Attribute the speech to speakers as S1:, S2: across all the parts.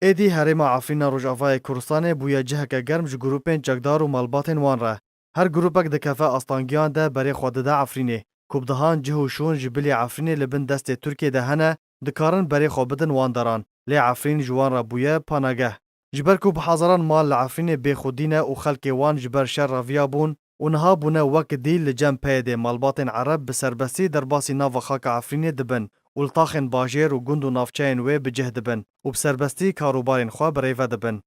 S1: ایدی هرما عفرینا روجافای کردستان بویا جهک گرم ج گروپین چکدار و مالباتین وان را. هر گروپک دکفه استانگیان ده بری خود ده عفرینه. کوبدهان جهوشون جبلی عفرینه لبن دست ترکیه ده هنه دکارن بری خود بدن وان داران. لی عفرین جوان را بویا پانگه. جبر کو بحضران مال لعفرینه بی خودینه و خلق وان جبر شر رافیا بون اونها بونه وک دیل لجم پیده مالباتین عرب بسربستی در باسی ناو خاک عفرینه دبن. ولطاخن باجر و گند و نافچین و بجه دبن و بسربستی کاروبارین خوا بریوه دبن.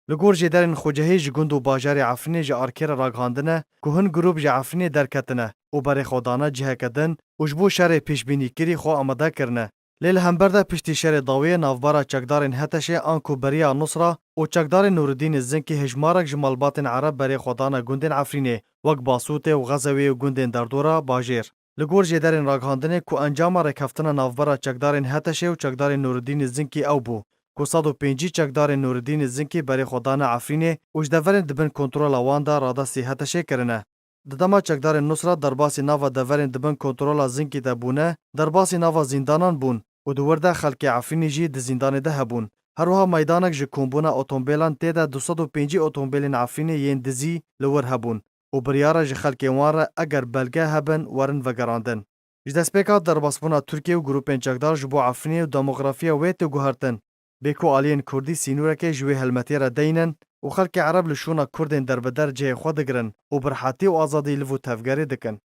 S1: لگور جدارن خوجهی جگند و باجر عفرینه جه آرکر راگهاندنه که هن گروپ جه عفرینه درکتنه و بری خودانه جه کدن و جبو شر پیشبینی کری خوا آمده کرنه. لیل همبرده پشتی شر داوی نافبارا چکدارن هتشه آنکو بریا نصرا و چکدار نوردین زنکی هجمارک جمالباتن عرب بری خودانه گندن عفرینه وک باسوت و غزوی و گندن دردورا باجر. لگور جدارن راگهاندنه کو انجام رکفتن نافبارا چکدارن هتشه و چکدار نوردین زنکی او بو. کو 105 چکدار نوردین زنکی بری خودانه عفرینه و جدورن دبن کنترول واندا رادستی هتشه کرنه. ددما چکدار نصرت در باسی ناوا دورن دبن کنترول زنکی دبونه در باسی ناوا زندانان بون و دورده خلق عفرینی جی د زندان ده هبون. هروها میدانک ج کومبونا اتومبیلان تیدا 205 اتومبیلین عفرینی ین دزی لور هبون و بریارا ج خلق وان اگر بلگه هبن ورن وگراندن. ج دسپیکات در باسپونا ترکیه و گروپین چکدار جبو عفرینی و دموغرافیا ویت گوهرتن. بیکو آلین کردی سینورکه جوی هلمتی را دینن و خلق عرب لشونا کردین در بدر جه خود گرن و برحاتی و آزادی لفو تفگری دکن.